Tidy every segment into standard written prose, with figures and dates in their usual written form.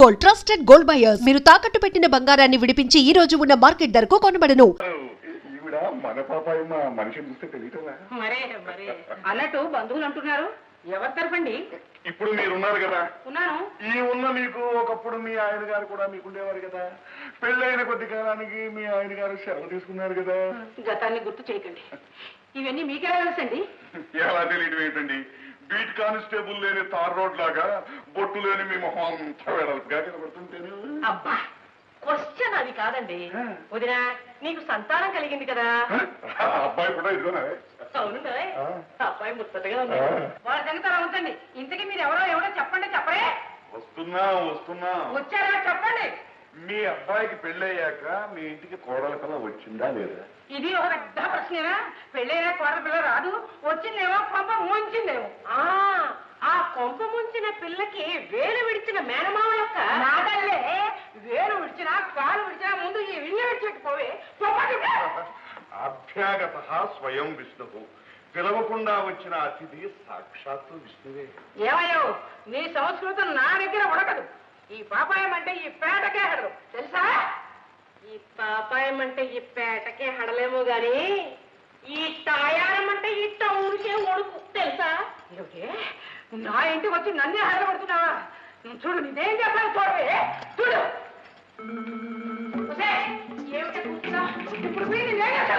Gold trusted gold buyers మీరు తాకట్టు పెట్టిన బంగారాన్ని విడిపించి ఈ రోజు ఉన్న మార్కెట్ ధరకు కొనబడను. ఈవిడ మన పాపాయి మా మనిషిని చూస్తే తెలియటంలా మరే అన్నట్టు బంధువులు అంటున్నారు. ఎవరి తరఫండి? ఇప్పుడు మీరున్నారు కదా, ఉన్నాను. ఈ ఉన్న మీకు ఒకప్పుడు మీ ఆయన గారు కూడా మీకుండేవారు కదా. పెళ్ళైన కొద్ది కాలానికి మీ ఆయన గారు సెలవు తీసుకున్నారు కదా. గతాన్ని గుర్తు చేయకండి. ఇవన్నీ మీకెలా తెలుసండి? ఎలా తెలియటం ఏంటండి, బీట్ కానిస్టేబుల్ లేని తార్ రోడ్ లాగా బొట్టు లేని మీ మొహం అంతా వెడల్పుగా కనబడుతుంటేను. అబ్బా, క్వశ్చన్ అది కాదండి. వదినా, నీకు సంతానం కలిగింది కదా. అబ్బాయి కూడా ఇదిగోనా? అవును, అబ్బాయి ముచ్చటగా ఉంది. వాళ్ళ సంగతి అలా ఉంచండి. ఇంతకీ మీరు ఎవరో చెప్పండి. చెప్పరే? వస్తున్నా వస్తున్నా. వచ్చారా? చెప్పండి. మీ అబ్బాయికి పెళ్ళయ్యాక మీ ఇంటికి కోడల పిల్ల వచ్చిందా లేదా? ఇది ఒక పెద్ద ప్రశ్నేనా? పెళ్ళైనా కోడల పిల్ల రాదు, వచ్చిందేమో కొంప ముంచిందేమో. ఆ కొంప ముంచిన పిల్లకి వేలు విడిచిన మేనమావ యొక్క నాటల్లే. వేలు విడిచినా కాలు విడిచినా ముందు ఈ విల్లు విడిచిపోవే. అభ్యాగత స్వయం విష్ణువు, పిలవకుండా వచ్చిన అతిథి సాక్షాత్తు విష్ణువే. ఏమయ్యో, నీ సంస్కృతం నా దగ్గర ఉడకదు. ఈ పాపాయం అంటే ఈ పేటకే హడదు, తెలుసా? ఈ పాపాయం అంటే ఈ పేటకే హడలేమో గాని ఈ తాయారం అంటే ఈ టౌన్కే ఒడుకు, తెలుసా? నా ఇంటికి వచ్చి నన్నే హడబడుతున్నావా? చూడు, నీదేం చెప్పాలి చూడవే. చూడు, ఇప్పుడు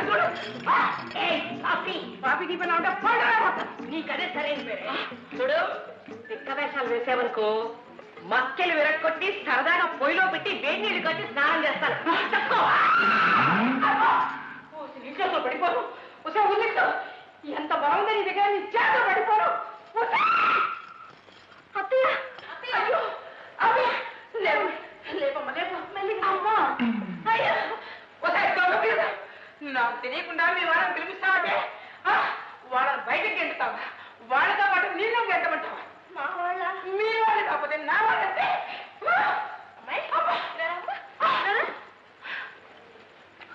చూడు. పాపి దీపం అంటే నీకదే సరైన పేరే. చూడు, తిక్క వేషాలు వేసేవనుకో మక్కెలు విరక్కొట్టి సరదాగా పొయ్యిలో పెట్టి వేడి నీళ్ళు కట్టి స్నానం చేస్తాను. పడిపోను. ఒకసారి ఉల్లిస్తూ ఎంత బాగుంది నీ దగ్గర, నీ చేతులు పడిపోను. నాకు తెలియకుండా మీ వాళ్ళని పిలిపిస్తావంటే వాళ్ళని బయటకు గెంటుతావా? వాళ్ళతో పాటు నీళ్ళు గెంటమంటావా? మీ వాళ్ళు కాకపోతే నా వాళ్ళంటే.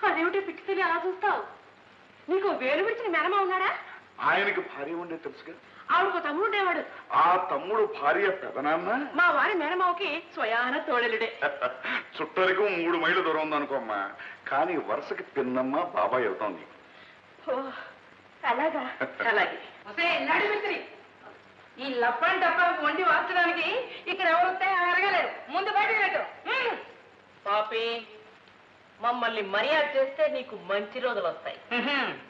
అదేమిటి పిచ్చితేనే అలా చూస్తావు? నీకు వేలు విడిచిన మేనమా ఉన్నాడా? ఆయనకి భార్య ఉండే తెలుసుగా. ఆవిడకు తమ్ముడు ఉండేవాడు. ఆ తమ్ముడు భార్య పెదనాన్న మా వారి మేనమావకి స్వయాన తోడలుడే. చుట్టరికు 3 మైళ్ళ దూరం ఉందనుకోమ్మా, కానీ వరుసకి పిన్నమ్మ బాబాయ్ అవుతాం నీకు. అలాగా? అలాగే. నడిమిత్రి, ఈ లప్పని డబ్బాలకు వండి వార్చడానికి ఇక్కడ ఎవరు వస్తే అడగలేరు. ముందు బయటకు పెట్టు. పాపి, మమ్మల్ని మర్యాద చేస్తే నీకు మంచి రోజులు వస్తాయి.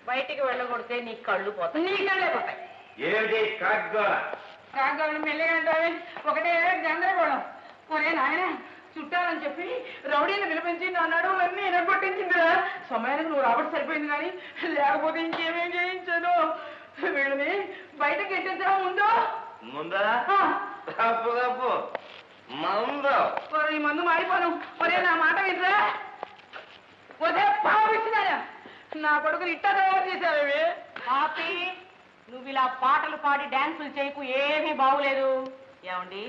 బయటికి వెళ్ళగొడితే నీ కళ్ళు పోతాయి. నీ కళ్ళే పోతాయి. ఏమిటి కాగ్గాని మెల్లగా అంటావే? ఒకటే గందరగోళం. ఒరే నాయన, చుట్టాలని చెప్పి రౌడీని పిలిపించి నా నడువులన్నీ ఎనగొట్టించిందిరా. సమయానికి నువ్వు రాబట్టి సరిపోయింది, కానీ లేకపోతే ఇంకేమేం చేయించాను. వీళ్ళని బయటకి ఎట్టించడం ముందా ఈ మందు మారిపోను. ఒరే నా మాట వింటరా? ఒరే పాపిస్తున్నారా, నా కొడుకుని ఇట్టా తయారు చేశారు. పాపి, నువ్వు ఇలా పాటలు పాడి డాన్సులు చేయకు, ఏమీ బాగులేదు. ఏమండి,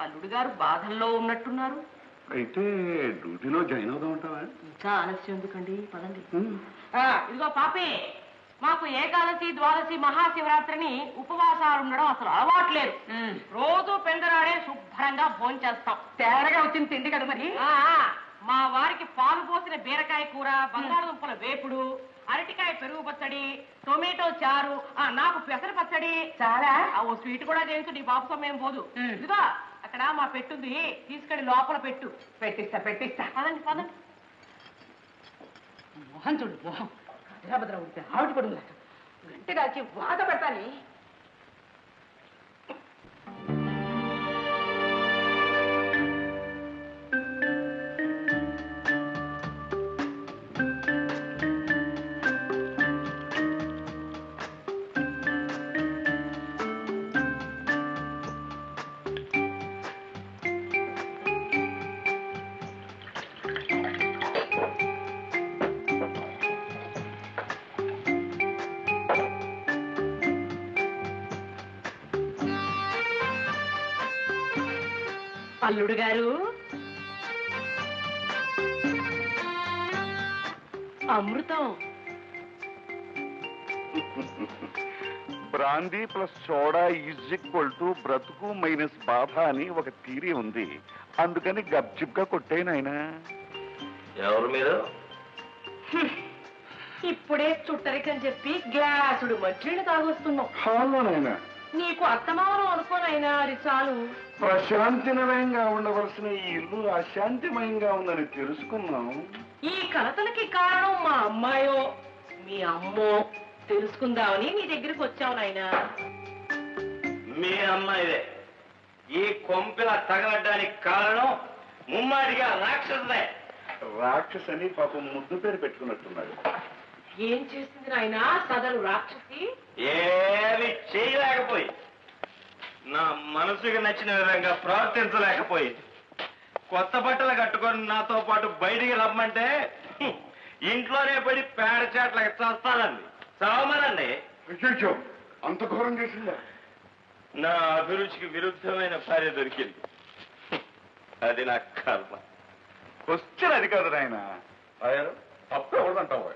అల్లుడు గారు బాధల్లో ఉన్నట్టున్నారు. అయితే డ్యూటీలో జాయిన్ అవుదాం అంటావా? ఇంకా ఆలస్యం ఎందుకండి, పదండి. ఇదిగో పాపి, మాకు ఏకాదశి, ద్వాదశి, మహాశివరాత్రిని ఉపవాసాలు ఉండడం అసలు అలవాట్లేదు. రోజు పెందరాడే శుభ్రంగా భోంచేస్తాం. తేరగా వచ్చింది తిండి కదా మరి. మా వారికి పాలు పోసిన బీరకాయ కూర, బంగాళదుంపల వేపుడు, అరటికాయ పెరుగు పచ్చడి, టొమాటో చారు, నాకు పెసర పచ్చడి. చాలా ఓ స్వీట్ కూడా చేయించు, నీ బాబు సమయం పోదు. ఇదిగో అక్కడ మా పెట్టుంది, తీసుకెళ్ళి లోపల పెట్టు. పెట్టిస్తా. పదండి పదండి. మోహన్ చూడు, మోహన్ భద్ర ఉంటే ఆవిడ పడు గంట కాల్చి వాత పెడతాని. అల్లుడు గారు, అమృతం. Brandy plus soda is equal to బ్రతుకు మైనస్ బాధ అని ఒక థియరీ ఉంది. అందుకని గప్చిప్గా కొట్టేను ఆయన. ఎవరు మీరు? ఇప్పుడే చుట్టరికని చెప్పి గ్లాసుడు మంచినీళ్ళు తాగొస్తున్నావు. హాలోనైనా నీకు అత్తమానం అనుకోనైనా అది చాలు. ప్రశాంతిమయంగా ఉండవలసిన ఈ ఇల్లు అశాంతిమయంగా ఉందని తెలుసుకున్నాం. ఈ కలతలకి కారణం మా అమ్మాయో మీ అమ్మో తెలుసుకుందామని నీ దగ్గరికి వచ్చావు నాయనా. మీ అమ్మాయిదే. ఈ కొంపెల తగలడానికి కారణం ముమ్మాడిగా రాక్షసుదే. రాక్షసని పాపం ముద్దు పేరు పెట్టుకున్నట్టున్నాడు. ఏం చేసింది నాయనా సదరు రాక్షసి? ఏమి చేయలేకపోయి, నా మనసుకి నచ్చిన విధంగా ప్రవర్తించలేకపోయి, కొత్త బట్టలు కట్టుకొని నాతో పాటు బయటికి రమ్మంటే ఇంట్లోనే పడి పేడ చాట్లకి చస్తానండి. చావమనండి. అయ్యో, అంత ఘోరం చేసిందా? నా అభిరుచికి విరుద్ధమైన భార్య దొరికింది. అది నా కర్మ. క్వశ్చన్ అది కాదు నాయన. తప్పు ఎవరిదంటావు?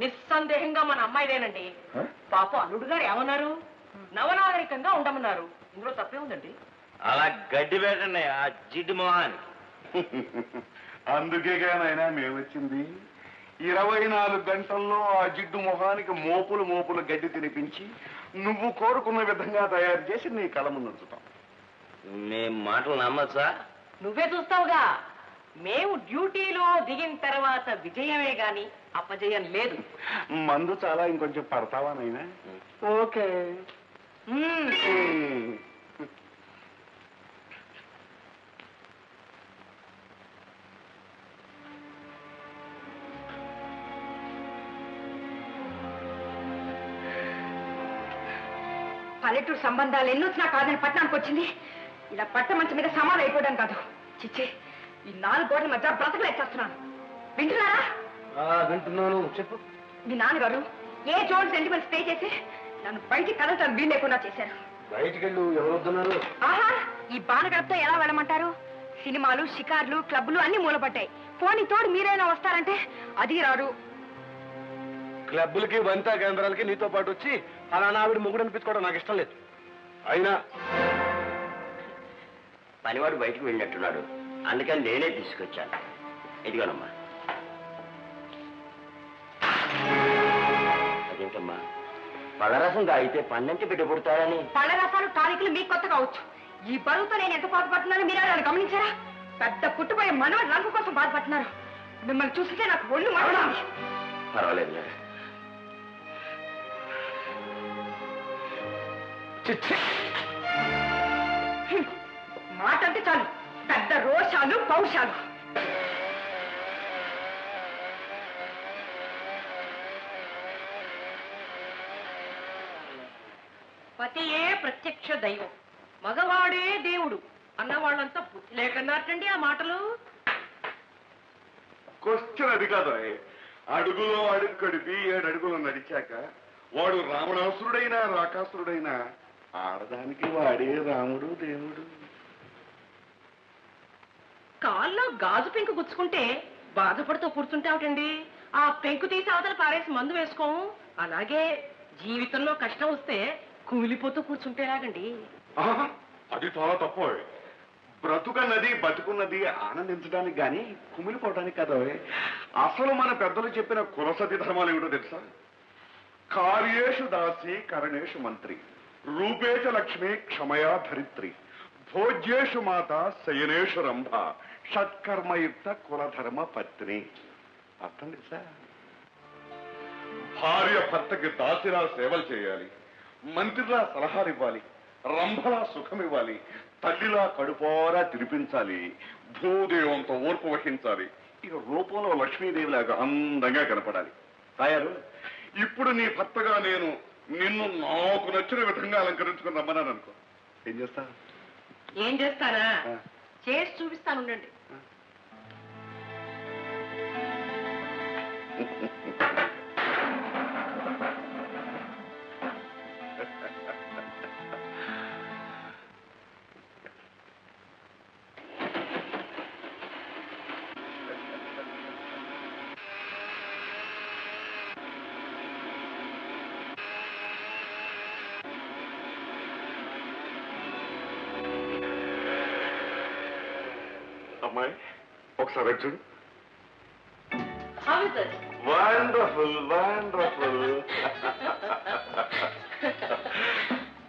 నిస్సందేహంగా మన అమ్మాయిదేనండి. పాపం అల్లుడు గారు ఏమన్నారు? నవనాగరికంగా ఉండమన్నారు. ఇందులో తప్పే ఉందండి. అలా గడ్డి పెట్టండి ఆ జిడ్డు మొహాన్ని. అందుకేగానైనా మేము వచ్చింది. 24 గంటల్లో ఆ జిడ్డు మొహానికి మోపులు మోపులు గడ్డి తినిపించి నువ్వు కోరుకున్న విధంగా తయారు చేసి నీ కళ ముందు ఉంచుతాం. మేం మాటలు నమ్మచ్చా? నువ్వే చూస్తావుగా. మేము డ్యూటీలో దిగిన తర్వాత విజయమే గాని అపజయం లేదు. మందు చాలా ఇంకొంచెం పడతావా నైనా? ఓకే. పల్లెటూరు సంబంధాలు ఎన్నొచ్చినా కాదని పట్టణానికి వచ్చింది. ఇలా పట్ట మంచం మీద సమాధి అయిపోవడం కాదు. చిచ్చే, ఈ 4 గోడల మధ్య బ్రతకలేచేస్తున్నాను. వింటున్నారా? వింటున్నాను. చెప్పు. మీ నాన్నగారు ఏ జోన్ సెంటిమెంట్స్ పే చేసి నన్ను బయటికి కదలటం వీలు లేకుండా చేశారు. బయటికి వెళ్ళు. ఎవరు వస్తున్నారు? ఆహా, ఈ బాణగడపతో ఎలా వెళ్ళమంటారు? సినిమాలు, షికార్లు, క్లబ్లు అన్ని మూలపడ్డాయి. పోనీ తోడు మీరైనా వస్తారంటే అది రారు. క్లబ్బులకి వనితా కేంద్రాలకి నీతో పాటు వచ్చి ఫలానా ఆవిడ మొగుడు అనిపించుకోవడం నాకు ఇష్టం లేదు. అయినా పనివాడు బయటికి వెళ్ళినట్టున్నాడు, అందుకని నేనే తీసుకొచ్చాను. ఇదిగోనమ్మా. అదేంటమ్మా, పళ్ళరసం తాగితే పన్నెంటి బిడ్డ పుడతారని. పళ్ళ రసాలు టానికులు మీకు కొత్త కావచ్చు. ఈ బరువుతో నేను ఎంత బాధపడుతున్నానో మీరే నన్ను గమనించారా? పెద్ద పుట్టుపోయే మనవడు రంగు కోసం బాధపడుతున్నారు. మిమ్మల్ని చూస్తుంటే నాకు ఒళ్ళు మండుతుంది. పర్వాలేదు. మాట అంటే చాలు పెద్ద రోషాలు, పౌషాలు. పతియే ప్రత్యక్ష దైవం, మగవాడే దేవుడు అన్నవాళ్ళంతా బుద్ధి లేకన్నారటండి ఆ మాటలు. క్వశ్చన్ అది కాదు. అడుగులో అడుగు కడిపి 7 అడుగులు నడిచాక వాడు రావణాసురుడైనా రాకాసురుడైనా ఆడదానికి వాడే రాముడు దేవుడు. కాల్లో గాజు పెంకు గుచ్చుకుంటే బాధపడుతూ కూర్చుంటావుటండి. ఆ పెంకు తీసి అవతల పారేసి మందు వేసుకోము. అలాగే జీవితంలో కష్టం వస్తే కూలిపోతూ కూర్చుంటేలాగండి. అది చాలా తప్పు. బ్రతుకన్నది బతుకున్నది ఆనందించడానికి గాని కుమిలిపోవడానికి కదా. అసలు మన పెద్దలు చెప్పిన కులసతి ధర్మాలు ఏమిటో తెలుసా? కార్యేషు దాసి కరణేషు మంత్రి, రూపేచ లక్ష్మి క్షమయా ధరిత్రి, భోజ్యేషు మాత శయనేషు రంభ, షట్కర్మయుక్త కులధర్మ పత్ని. అర్థం తెలుసా? భార్య భర్తకి దాసిలా సేవలు చేయాలి, మంత్రిలా సలహాలు ఇవ్వాలి, రంభలా సుఖం ఇవ్వాలి, తల్లిలా కడుపోరా తినిపించాలి, భూదేవంతో ఓర్పు వహించాలి. ఇక రూపంలో లక్ష్మీదేవిలాగా అందంగా కనపడాలి. తయారు. ఇప్పుడు నీ భర్తగా నేను నిన్ను నాకు నచ్చిన విధంగా అలంకరించుకుని రమ్మన్నాను అనుకో, ఏం చేస్తా? ఏం చేస్తానా? చేసి చూపిస్తాను ఉండండి. అమ్మాయి ఒకసారి చూడు. How is it? Wonderful wonderful.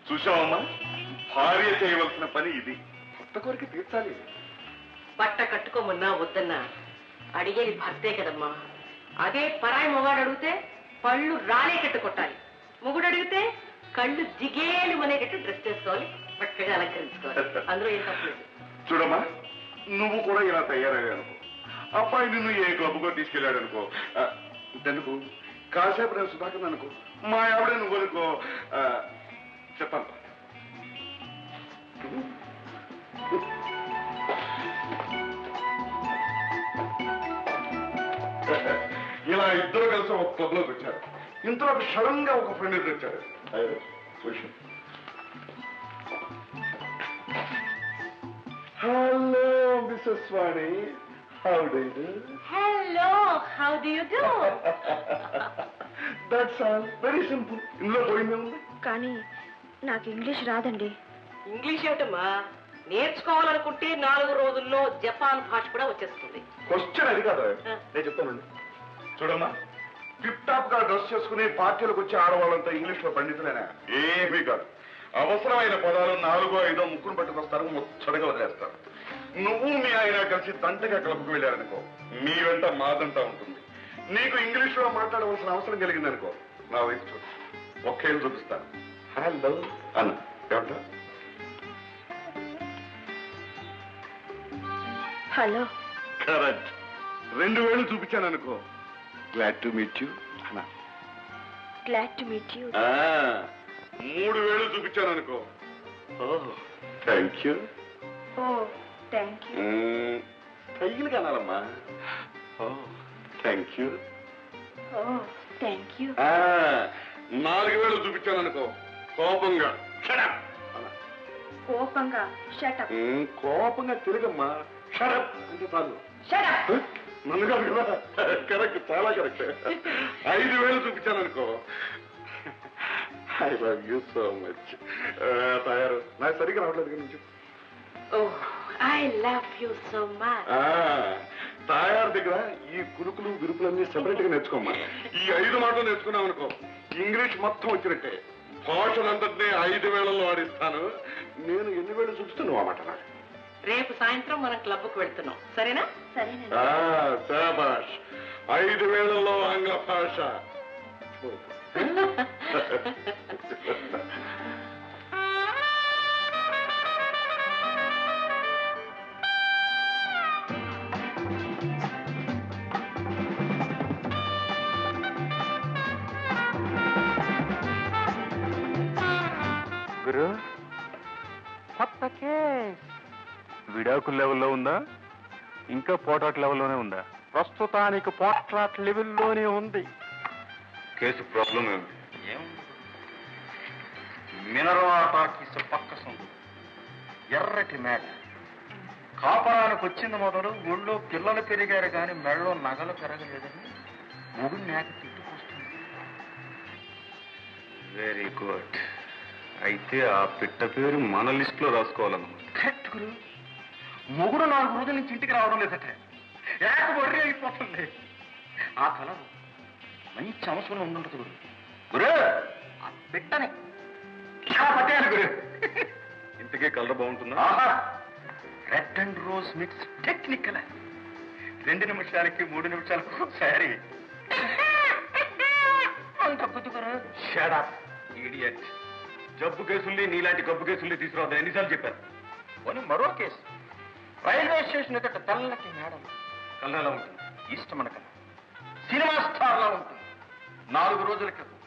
చూసావమ్మా, భార్య చేయవలసిన పని ఇది. కొత్త కోరిక తీర్చాలి. బట్ట కట్టుకోమన్నా వద్దన్నా అడిగేది భర్తే కదమ్మా. అదే పరాయి మొగాడు అడిగితే పళ్ళు రాలేటట్టు కొట్టాలి. మొగుడు అడిగితే కళ్ళు జిగేలు అనేటట్టు డ్రెస్ చేసుకోవాలి, చక్కగా అలంకరించుకోవాలి. అందులో ఏం తప్పలేదు. చూడమ్మా, నువ్వు కూడా ఇలా తయారయ్యా అనుకో, అబ్బాయి నిన్ను ఏ క్లబ్గా తీసుకెళ్ళాడు అనుకో, ఎందుకు కాసేపు నేను సుధాకర్ అనుకో, మా ఆవిడ నువ్వు అనుకో, చెప్పాను. ఇలా ఇద్దరు కలిసి ఒక క్లబ్ లోకి వచ్చారు. ఇంతలో సడన్ గా ఒక ఫ్రెండ్ ఎదురు వచ్చాడు. Hello Mrs Vani, how do you do? Hello, how do you do? That's all, very simple. ఇందులో పోయిందే ఉంది. కానీ నాకు ఇంగ్లీష్ రాదండి. ఇంగ్లీష్ ఏమిటమ్మా, నేర్చుకోవాలనుకుంటే 4 రోజుల్లో జపాన్ భాష కూడా వచ్చేస్తుంది. క్వశ్చన్ అది కాదు, నేను చెప్తానండి. చూడమ్మా, టిప్ టాప్ గా డ్రెస్ చేసుకుని పార్టీలకు వచ్చే ఆడవాళ్ళంతా ఇంగ్లీష్ లో పండితులేనా? ఏమీ కాదు. అవసరమైన పదాలు 4 5 ముక్కును పట్టుకొస్తారు, ముచ్చటగా వదిలేస్తారు. నువ్వు మీ ఆయన కలిసి తంటగా క్లబ్కు వెళ్ళారనుకో, మీ వెంట మాదంతా ఉంటుంది. నీకు ఇంగ్లీష్ లో మాట్లాడవలసిన అవసరం కలిగిందనుకో, నా వైపు చూడు, ఒకేళ్ళు చూపిస్తాను. హలో అన్న ఏమంటా? హలో. కరెక్ట్. 2 వేలు చూపించాను అనుకో, గ్లాడ్ టు మీట్ యూ అన్నా. Glad to meet you. 3 వేలు చూపించాను అనుకో, thank you. Oh thank you. కయ్యలు కనాలమ్మా. Thank you. Oh thank you. 4 వేలు చూపించాను అనుకో, కోపంగా షడప్. కోపంగా షటప్. కోపంగా తిరగమ్మా, షడప్ అంటే చాలు. షటప్. నన్ను కాదు కదా, కరెక్ట్, చాలా కరెక్ట్. 5 వేలు చూపించాను అనుకో, I love you so much. తయారు నాకు సరిగ్గా రావట్లేదు కదా నుంచి. I love you so much. తయారు దగ్గర ఈ కురుకులు గురుకులన్నీ సెపరేట్ గా నేర్చుకోమ్మా. ఈ 5 మాటలు నేర్చుకున్నాం అనుకో, ఇంగ్లీష్ మొత్తం వచ్చినట్టే. భాషలంతటినీ 5 వేలలో ఆడిస్తాను. నేను ఎన్ని వేలు చూపిస్తున్నావు ఆ మాట నాకు. రేపు సాయంత్రం మనం క్లబ్కు వెళ్తున్నాం, సరేనా? సరేనండి. శాబాష్, 5 వేలలో ఆంగ్ల భాష. గురు, కొత్త కేస్ విడాకుల లెవెల్లో ఉందా, ఇంకా పోటాట్ లెవెల్లోనే ఉందా? ప్రస్తుతానికి పోట్రాట్ లెవెల్లోనే ఉంది. కేసు ప్రాబ్లం ఏమి? మినరవా టాకీస్ పక్క సొంత ఎర్రటి మేడ కాపరానికి వచ్చింది మొదలు ఊళ్ళో పిల్లలు పెరిగారు కానీ మెడలో నగలు పెరగలేదని మొగుడు మేక తిట్టుకొస్తుంది. Very good. అయితే ఆ పిట్ట పేరు మన లిస్ట్ లో రాసుకోవాలన్నమాట. కరెక్ట్ గురు. మొగుడు 4 రోజుల నుంచి ఇంటికి రావడం లేదట. ఏక బొర్రి అయిపోతుంది. ఆ కలరు మంచి అవసరం ఉండుంటుంది గురు. గురు, ఆ పిట్టని చాలా పట్టేయాలి గురు. ఇంతకే కలర్ బాగుంటుందా? Red and rose mix technical. 2 నిమిషాలకి 3 నిమిషాలకు సారీ అంత గురు. Shut up idiot. జబ్బు కేసుల్ని నీలాంటి గబ్బు కేసుల్ని తీసుకురావద్దని ఎన్నిసార్లు చెప్పారు? పోనీ మరో కేసు. రైల్వే స్టేషన్ ఎదుట తెల్లటి మేడం కలర్ ఎలా ఉంటుంది? ఇష్టమనక సినిమా స్టార్లా ఉంటుంది. 4 రోజుల క్రితం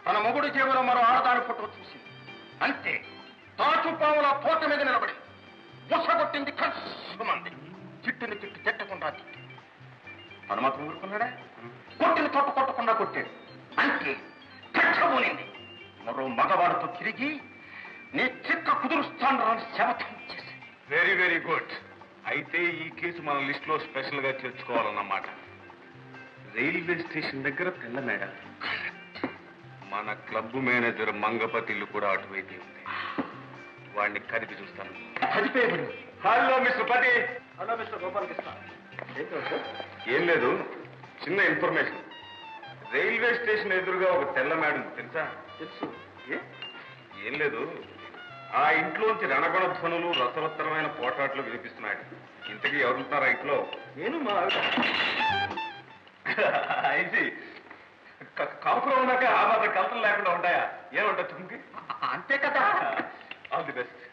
తన మొగుడు జేబులో మరో ఆడదాని ఫోటో చూసింది. అంతే, తాచుపాముల తోట మీద నిలబడి ముసగొట్టింది. కష్టమంది చిట్టుని చిట్టు తిట్టకుండా తిట్టి తను మాత్రం ఊరుకున్నాడా? కొట్టిన తోట కొట్టకుండా కొట్టాడు. అంతే, కట్టబోనింది. మరో మగవాడితో తిరిగి నీ చిక్క కుదురుస్తాను రాని శపథం చేసి. Very very good. అయితే ఈ కేసు మన లిస్ట్ లో స్పెషల్ గా చేర్చుకోవాలన్నమాట. రైల్వే స్టేషన్ దగ్గర తెల్ల మేడ. మన క్లబ్ మేనేజర్ మంగపతి ఇల్లు కూడా అటువైపు ఉంది. వాడిని కదిపి చూస్తాను. కదిపేయబడి. హలో మిస్టర్ పతి. Hello mister Gopalakrishna. ఏం లేదు, చిన్న ఇన్ఫర్మేషన్. రైల్వే స్టేషన్ ఎదురుగా ఒక తెల్ల మేడం తెలుసా? తెలుసు. ఏం లేదు, ఆ ఇంట్లోంచి రణగణ ధ్వనులు రసవత్తరమైన పోటాట్లు వినిపిస్తున్నాయి. ఇంతకీ ఎవరుంటారా ఇంట్లో? నేను మా ఐసి కాపురం ఉన్నాక ఆ మాత్రం కలతలు లేకుండా ఉంటాయా? ఏముంటుంది తుమ్కి? అంతే కదా. All the best.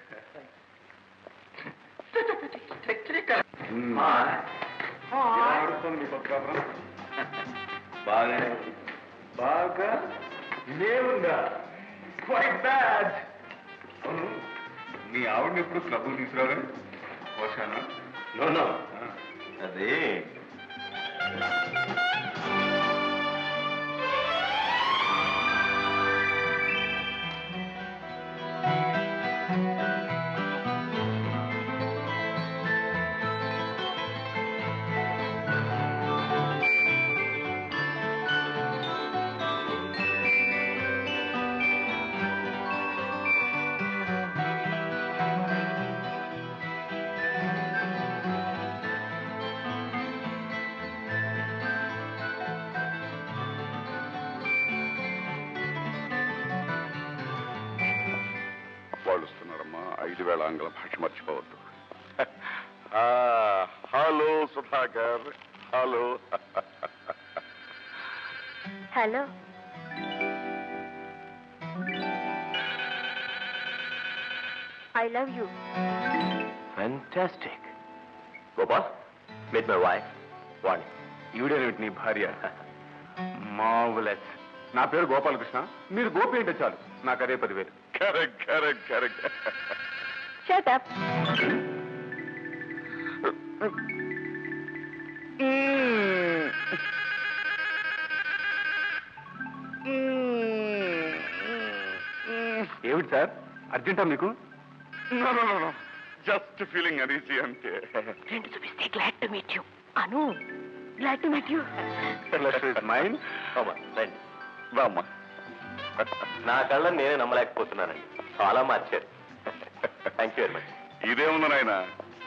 బాగా బాగా లేవుందా? Quiet bad. అవును, మీ ఆవిడని ఎప్పుడు క్లబ్కు తీసుకురాగా? పోషానా? నో, అదే వాళ్ళు వస్తున్నారమ్మా. 5,000 ఆంగ్ల భాష మర్చిపోవద్దు. Hello Sudhakar. Hello. Hello. I love you. Fantastic. Gopal, meet my wife Vani. ఈవిడేమిటి నీ భార్య? మావులెస్. నా పేరు గోపాలకృష్ణ, మీరు గోపి అంటే చాలు, నాకు అదే 10,000. Correct correct correct. Shut up. ఏమిటి సార్, అర్జెంటా మీకు? నో, జస్ట్ ఫీలింగ్ అనీజీ అంతే. ఫ్రెండ్ చూపిస్తే గ్లాడ్ టు మీట్ యూ అను. Glad to meet you. Mind రండి. రామ్మా. నా కళ్ళని నేనే నమ్మలేకపోతున్నానండి, చాలా మార్చారు. Thank you very much. ఇదేముంది నాయన,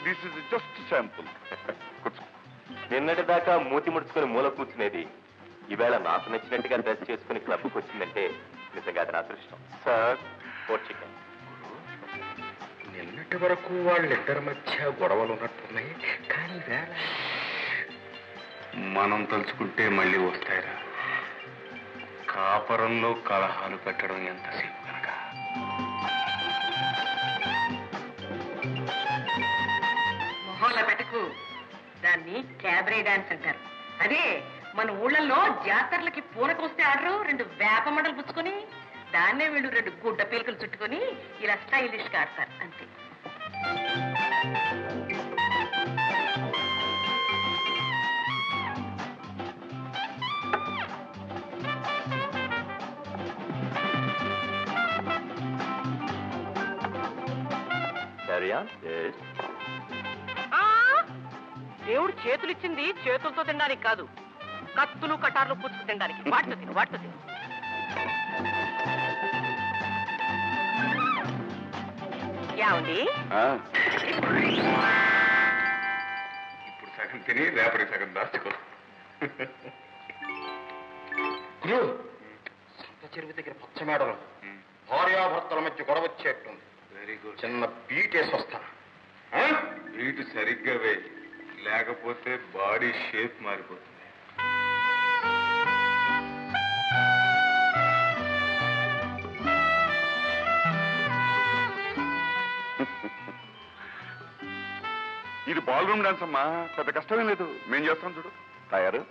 దిస్ ఇస్ జస్ట్ శాంపుల్. నిన్నటి దాకా మూతి ముడుచుకుని మూల కూర్చునేది ఈవేళ నాకు నచ్చినట్టుగా డ్రెస్ చేసుకుని క్లబ్కి వచ్చిందంటే నిజంగా అది నా అదృష్టం. Sir, four chicken. నిన్నటి వరకు వాళ్ళిద్దరి మధ్య గొడవలు ఉన్నట్టున్నాయి, కానీ వేళ మనం తలుచుకుంటే మళ్ళీ వస్తాయిరా. కాపరంలో కలహాలు పెట్టడం ఎంతసేపు కనుక. మొహంలో పెట్టకు, దాన్ని క్యాబరే డాన్స్ అంటారు. అదే మన ఊళ్ళల్లో జాతరలకి పూనకొస్తే ఆడరు 2 వేప మండలు పుచ్చుకొని, దాన్నే వీళ్ళు 2 గుడ్డ పీలకలు చుట్టుకొని ఇలా స్టైలిష్ గా ఆడతారు అంతే. దేవుడు చేతులు ఇచ్చింది చేతులతో తినడానికి కాదు, కత్తులు కటార్లు పుచ్చుకు తినడానికి. వాటితో తిను. ఏమండి, ఇప్పుడు సగం తిని రేపటి సగం దాచుకో. గురు, సంత చెరువు దగ్గర పచ్చమేడలో భార్యాభర్తల మధ్య గొడవ వచ్చేట్టుంది. Very good. చిన్న బీటేసి వస్తాను. బీటు సరిగ్గా వేయి, లేకపోతే బాడీ షేప్ మారిపోతుంది. ఇది బాల్ రూమ్ డాన్స్ అమ్మా, పెద్ద కష్టమే లేదు. మేం చేస్తాం చూడు. తయారు?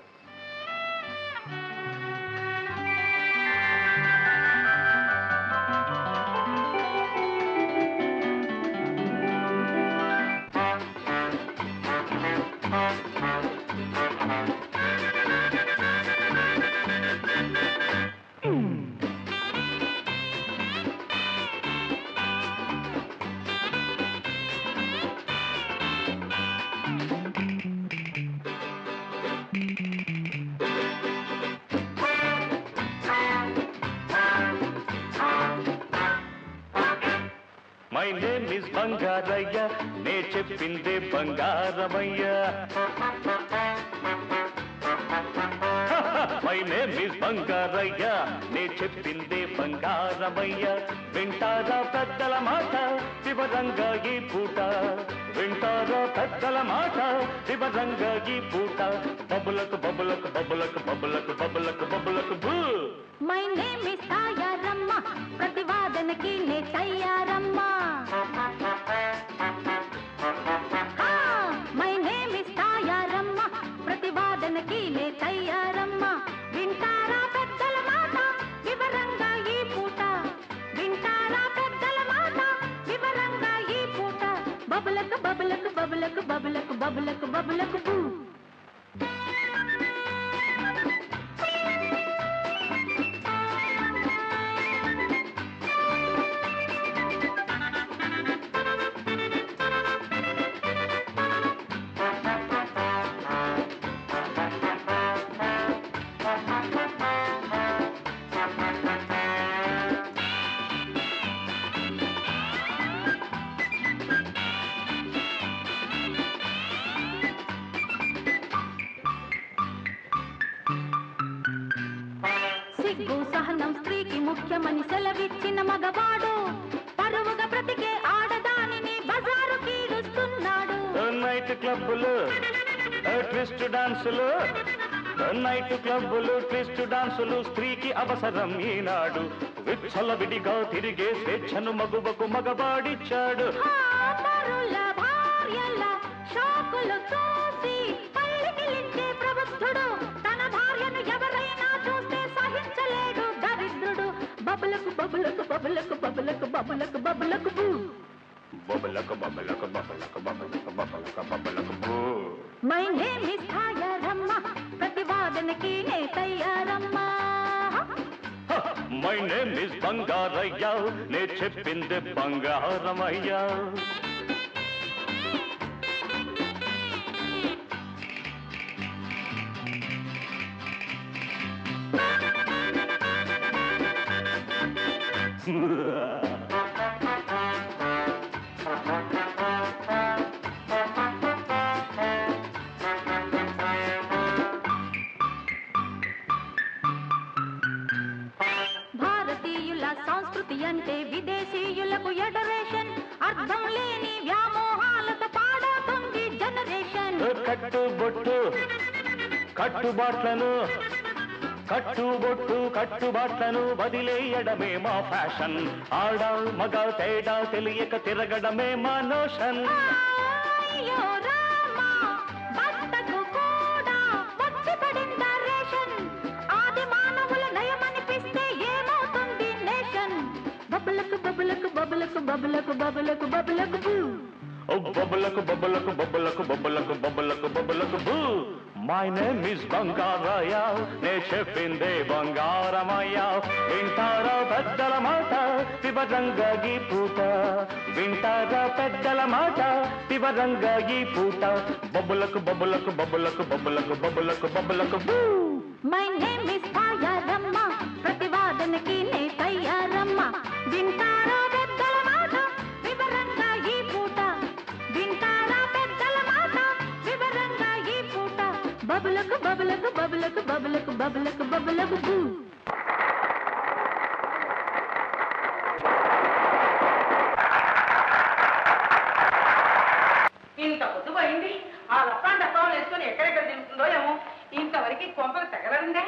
My my name is Bangarayya నే చెప్పిందే Bangaramayya my name is Bangarayya నే చెప్పిందే బంగారమయ్య వింటారా పెద్దల మాట వివరంగా ఈ పూట వింటారా పెద్దల మాట వివరంగా ఈ పూట బబులకు బబులకు బబులకు బబులకు బబులకు బబులకు భూ మై నేమ్ ఇస్ తాయారమ్మ ప్రతివాదనకి నే Tayaramma my name is Tayaramma ప్రతివాదనకి నే తయారమ్మ వింటారా పెద్దల మాట వివరంగా ఈ పూట వింటారా పెద్దల మాట వివరంగా ఈ పూట బబులకు బబులకు బబులకు బబులకు బబులకు బబులకు భూ సిగ్గు సహనం స్త్రీకి ముఖ్యమని సెలవిచ్చిన మగవాడు పరువుగా బ్రతికే ఆడదానిని బజారు కీడుస్తున్నాడు నైట్ క్లబ్బులు ట్విస్ట్ డాన్సులు నైట్ క్లబ్బులు ట్విస్ట్ డాన్సులు స్త్రీకి అవసరం ఈనాడు విచ్చల విడిగా తిరిగే స్వేచ్ఛను మగువకు మగవాడిచ్చాడు పరుల భార్యల షోకులు చూసి పల్లికిలించే ప్రబుద్ధుడు తన భార్యను ఎవరైనా చూస్తే సహించలేడు దరిద్రుడు బబులకు బబులకు బబులకు బబులకు బబులకు బబులకు భూ బబులకు బబులకు బబులకు బబులకు బబులకు బబులకు భూ మై నేమ్ ఇస్ తాయారమ్మ ప్రతివాదనకి నే Tayaramma my name is Bangarayya నే చెప్పింది బంగారమయ్య భారతీయుల సంస్కృతి అంటే విదేశీయులకు ఎడరేషన్ అర్థం లేని వ్యామోహాలతో పాడవుతుంది జనరేషన్ కట్టుబొట్టు కట్టుబాట్లను కట్టుబొట్టు కట్టుబాట్లను వదిలేయడమే మా ఫ్యాషన్ ఆడ మగ తేడా తెలియక తిరగడమే మా నోషన్ అయ్యో రామా భక్తకు కూడా వచ్చి పడిందా రేషన్ ఆది మానవుల నయమనిపిస్తే ఏమవుతుంది నేషన్ బబులకు బబులకు బబులకు బబులకు బబులకు బబులకు భూ బబులకు బబులకు బబులకు బబులకు బబులకు బబులకు భూ మై నేమ్ ఇస్ బంగారయ్య నే చెప్పిందే బంగారమయ్య వింటారా పెద్దల మాట వివరంగా ఈ పూట వింటారా పెద్దల మాట వివరంగా ఈ పూట బబులకు బబులకు బబులకు బబులకు బబులకు బబులకు భూ మై నేమ్ ఇస్ తాయారమ్మ ప్రతివాదనకి నే తయారమ్మ వింటారా పెద్దల మాట వివరంగా ఈ పూట వింటారా పెద్దల మాట వివరంగా ఈ పూట బబులకు బబులకు బబులకు బబులకు బబులకు బబులకు భూ ఇంత పొద్దు అయింది ఆ లపాన్ డబ్బాలు వేసుకొని ఎక్కడెక్కడ తిరుగుతుందో ఏమో ఇంతవరకు కొంపలు తగలడిందే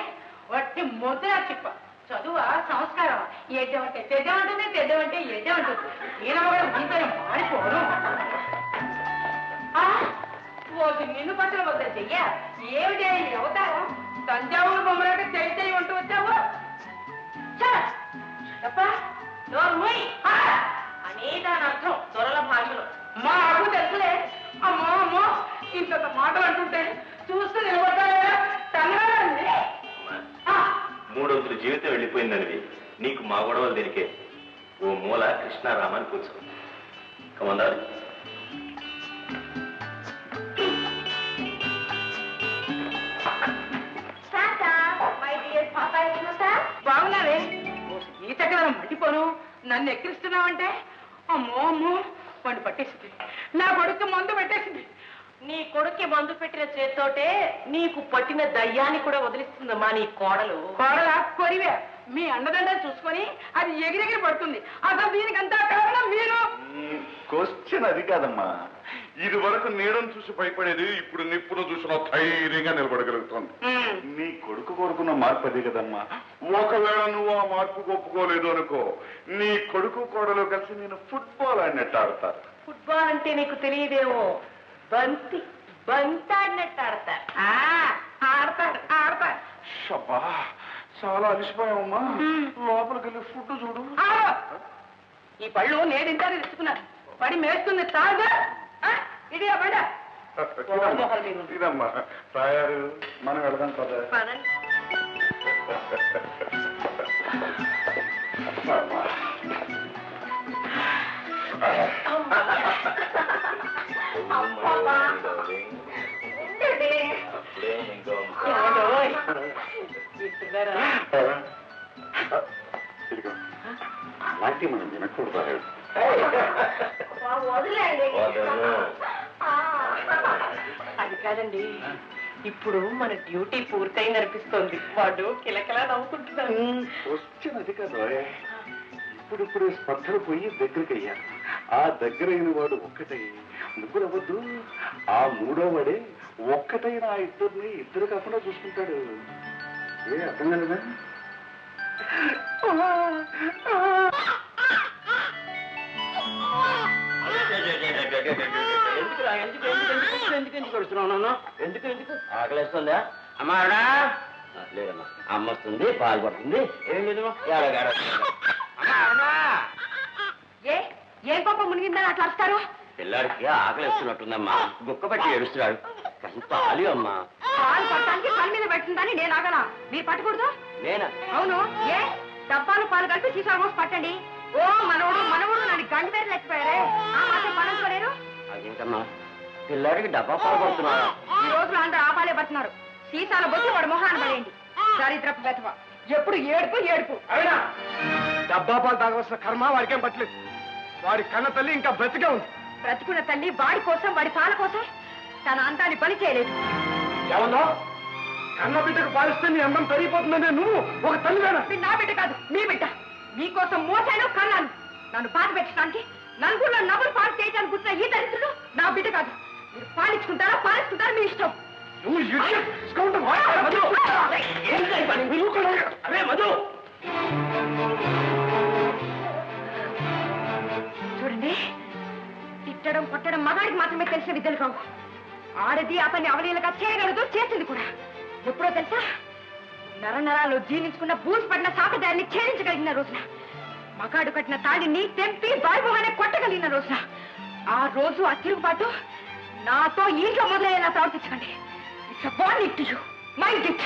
వట్టి ముద్ర చిప్ప చదువా సంస్కారమా ఎడ్డమంటే తెడ్డమంటుంది తెడ్డమంటే ఎడ్డమంటుంది ఈయన కూడా మీతో మారిపోను నిన్ను పట్ల వద్ద చెయ్య ఏమిటి అవతారం తంజావూరు బొమ్మలాట చేయి చేయి ఉంటూ వచ్చావు అనే దాని అర్థం దొరల భాషలో మా అడుగు తెలుసులే అమ్మో అమ్మో ఇంత మాటలు అంటుంటే చూస్తూ నిలబడ్డాయా తనగారండి 3 రోజుల జీవితం వెళ్ళిపోయిందనివి నీకు మా గొడవలు దేనికే ఓ మూల కృష్ణారామని కూర్చో కమందారు బాగున్నావే ఈ చక్రం మట్టిపోను నన్ను ఎక్కిరిస్తున్నావంటే అమ్మో అమ్మో వాడిని పట్టేసింది. నా కొడుకు మందు పెట్టేసింది. నీ కొడుక్కి మందు పెట్టిన చేత్తోటే నీకు పట్టిన దయ్యాన్ని కూడా వదిలిస్తుందమ్మా నీ కోడలు. కోడలా కొరివే మీ అండదండలు చూసుకొని అది ఎగిరెగిరి పడుతుంది. అసలు దీనికంతా కారణం మీరు. క్వశ్చన్ అది కాదమ్మా. ఇది వరకు నీడను చూసి భయపడేది ఇప్పుడు నిప్పును చూసిన ధైర్యంగా నిలబడగలుగుతుంది. నీ కొడుకు కోరుకున్న మార్పు అదే కదమ్మా. ఒకవేళ నువ్వు ఆ మార్పుకు ఒప్పుకోలేదు అనుకో, నీ కొడుకు కోడలు కలిసి నేను ఫుట్బాల్ ఆడినట్టు ఆడతారు. ఫుట్బాల్ అంటే నీకు తెలియదేమో, బంతి ఆడినట్టు ఆడతారు. ఆడతారు. షబ్బా, చాలా అలిసిపోయావమ్మా. లోపలికి వెళ్ళి ఫుడ్ చూడు. ఈ పళ్ళు నేను ఇంటారు తెచ్చుకున్నాను. పడి మేస్తుంది తాగా. ఇది బండ ఇదమ్మా తయారు. మనం వెళదాం కదా. అలాంటి మనం వినకూడదు. అది కాదండి, ఇప్పుడు మన డ్యూటీ పూర్తయి అనిపిస్తోంది. వాడు కిలకిలా నవ్వుకుంటున్నాడు. క్వశ్చన్ అది కదా. ఇప్పుడిప్పుడే స్పర్ధలు పోయి దగ్గరికి అయ్యారు. ఆ దగ్గరైన వాడు ఒక్కటై ముగ్గురు అవ్వద్దు. ఆ మూడో వాడే ఒక్కటైన ఆ ఇద్దరిని ఇద్దరు కాకుండా చూసుకుంటాడు. ఏ అర్థం కలదా? ఎందుకు ఆకలిస్తుందా? అమ్మాడా లేదమ్మా. అమ్మ వస్తుంది, పాలు పడుతుంది. ఏం లేదు ఏం పాప మునిగిందని అట్లా వస్తారు? పిల్లాడికి ఆకలి వస్తున్నట్టుందమ్మా. గుక్క పట్టి ఏడుస్తున్నాడు. కానీ పాలి అమ్మా. పాలు పట్టడానికి పని మీద పెట్టిందని నేను ఆగనా? మీరు పట్టకూడదు? నేనా? అవును. ఏ డబ్బాలు పాలు కలిపి సీసా మోసి పట్టండి. ఓ మనవడు నన్ను గంట పేరు లెక్కిపోయారే. ఆ మాత్రం పనుకోలేరు? అదేంటమ్మా, పిల్లాడికి డబ్బా పాలు పడుతున్నారా? ఈ రోజులు అందరూ ఆ పాలే పడుతున్నారు. సీసాల బొత్తు వాడు మొహాన్ని పడేయండి. దరిద్రపు బెతవ. ఎప్పుడు ఏడుపు. అయినా డబ్బా పాలు తాగవలసిన కర్మ వాడికేం పట్టలేదు. వాడి కన్న తల్లి ఇంకా బ్రతికే ఉంది. బ్రతుకున్న తల్లి వాడి కోసం, వాడి పాల కోసం తన అందాన్ని బలి చేయలేదు. ఏమన్నా? కన్న బిడ్డకు పాలిస్తే నీ అందం పెరిగిపోతుందనే నువ్వు ఒక తల్లివేనా? నా బిడ్డ కాదు, నీ బిడ్డ. మీకోసం మోసాను, కన్నాను. నన్ను పాత పెట్టడానికి, నలుగురిలో నవ్వులు పాలు చేయడానికి కూర్చున్న ఈ దరిద్రులు నా బిడ్డ కాదు. మీరు పాలించుకుంటారా మీ ఇష్టం. నువ్వు చూడండి, తిట్టడం కొట్టడం మగాడికి మాత్రమే తెలిసిన విద్యలు కావు. ఆడది అతన్ని అవలీలగా చేయగలదు, చేసింది కూడా. ఎప్పుడో తెలుసా? నరనరాలు జీర్ణించుకున్న బూసి పడిన సాకదారిని ఛేదించగలిగిన రోజున, మగాడు కట్టిన తాడిని తెంపి బాయిపోగానే కొట్టగలిగిన రోజున, ఆ రోజు ఆ తిరుగుబాటు నాతో ఇంట్లో మొదలయ్యేలా ప్రవర్తించకండి. It's a warning to you. Mind it.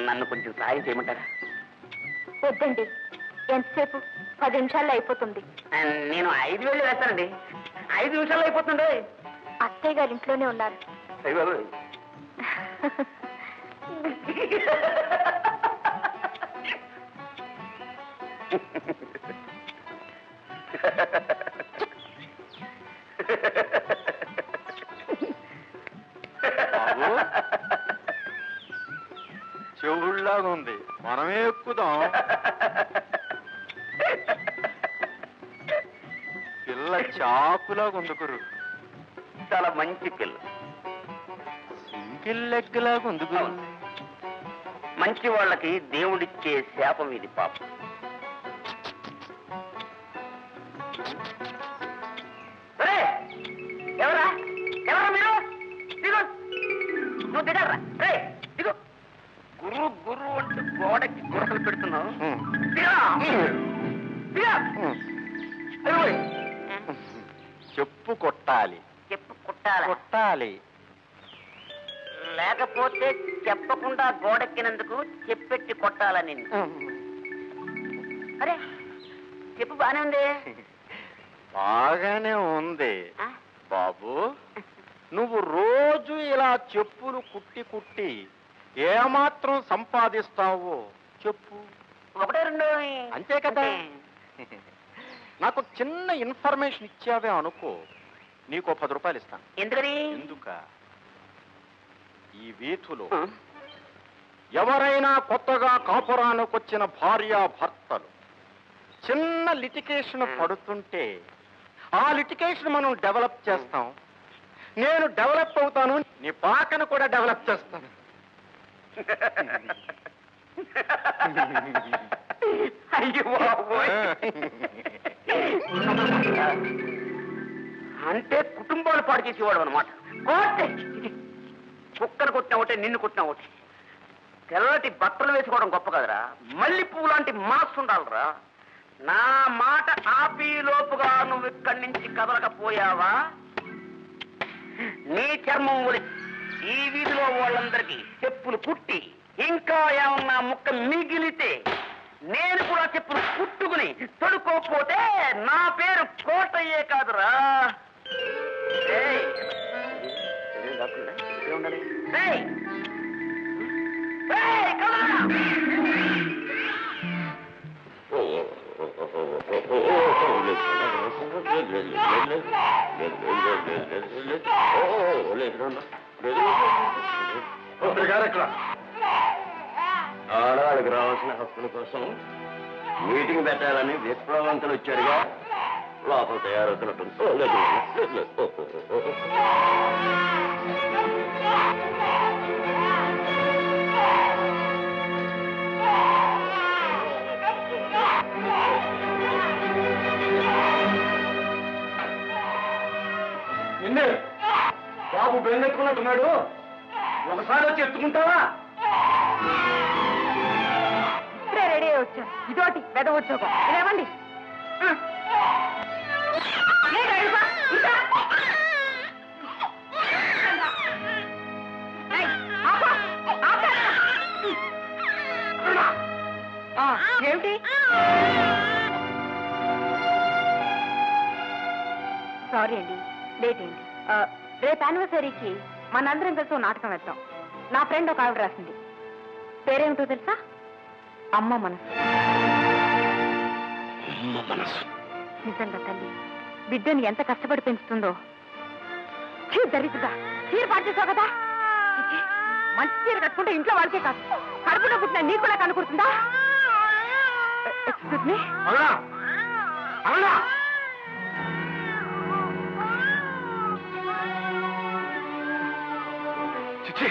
నన్ను కొంచెం సాయం చేయమంటారా? వద్దండి, ఎంతసేపు? 10 నిమిషాల్లో అయిపోతుంది. నేను 5,000 వేస్తానండి. 5 నిమిషాల్లో అయిపోతుంది. అత్తయ్య గారు ఇంట్లోనే ఉన్నారు. చెవుళ్లాగా ఉంది, మనమే ఎక్కుదాం. పిల్ల చాకులాగా ఉంది గురు. చాలా మంచి పిల్ల. సింగిల్ లెగ్ లాగా ఉంది గురు. మంచి వాళ్ళకి దేవుడిచ్చే శాపం ఇది పాపం. ఎవరా మీరు? దిగు, నువ్వు దిగరా? దిగు. గుర్రు అంటే గోడకి గురకలు పెడుతున్నావు. చెప్పు కొట్ట కుట్టాలి. చెప్పు కుట్టాలి. కుట్టాలి. లేకపోతే చెప్పకుండా గోడెక్కినందుకు చెప్పెట్టి కొట్టాలా నిన్ను? అరే చెప్పు బానే ఉంది. బాగానే ఉంది ఆ? బాబు. నువ్వు రోజు ఇలా చెప్పులు కుట్టి కుట్టి ఏమాత్రం సంపాదిస్తావో చెప్పు. 1 2 అంతే కదా. నాకు చిన్న ఇన్ఫర్మేషన్ ఇచ్చావే అనుకో, నీకు 10 రూపాయలు ఇస్తాను. ఎందుకని? ఎందుక ఈ వీధులో ఎవరైనా కొత్తగా కాపురానికి వచ్చిన భార్యాభర్తలు చిన్న లిటికేషన్ పడుతుంటే ఆ లిటికేషన్ మనం డెవలప్ చేస్తాం. నేను డెవలప్ అవుతాను, నీ పాకను కూడా డెవలప్ చేస్తాను. అయ్యో బాబోయ్. అంటే కుటుంబాలు పాడు చేసేవాడు అనమాట. కుక్కను కొట్టిన ఒకటే, నిన్ను కొట్టిన ఒకటి. తెల్లటి బట్టలు వేసుకోవడం గొప్ప కదరా, మళ్ళీ పువ్వు లాంటి మాస్ ఉండాలరా. నా మాట ఆపీలోపుగా నువ్వు ఇక్కడి నుంచి కదలకపోయావా నీ చర్మం ఒలి ఈ వీధిలో వాళ్ళందరికీ చెప్పులు కుట్టి ఇంకా ఏమన్నా ముక్క మిగిలితే నేను కూడా చెప్పులు కుట్టుకుని తొడుకోకపోతే నా పేరు కోటయ్యే కాదురా. ఏయ్, ఏయ్, ఏయ్, కదలరా. ఆడవాళ్ళకి రావాల్సిన హక్కుల కోసం మీటింగ్ పెట్టాలని విప్లవంతులు వచ్చారుగా, లోపల తయారవుతున్నట్టుంది. నిన్నే బాబు బెంగెత్తుకున్నట్టున్నాడు, ఒకసారి వచ్చి ఎత్తుకుంటావా? ఇప్పుడే రెడీ అయ్యి వచ్చాను. ఇదోటి పెద్ద ఉద్యోగం. ఇదేమండి? ఏమిటి? సారీ అండి, లేట్ అయింది. రేపు యానివర్సరీకి మనందరం కలిసి ఓ నాటకం వేద్దాం. నా ఫ్రెండ్ ఒక ఆవిడ రాసింది. పేరేమిటో తెలుసా? అమ్మ మనసు. నిజంగా తల్లి బిడ్డని ఎంత కష్టపడి పెంచుతుందో. దరిద్రగా చీర పాటు చేసావు కదా. చిచ్చి, మంచి చీర కట్టుకుంటే ఇంట్లో వాళ్ళకే కాదు, కడుపులో పుట్టిన నీకు కూడా కనుకుంటుందా? Excuse me. చిచ్చి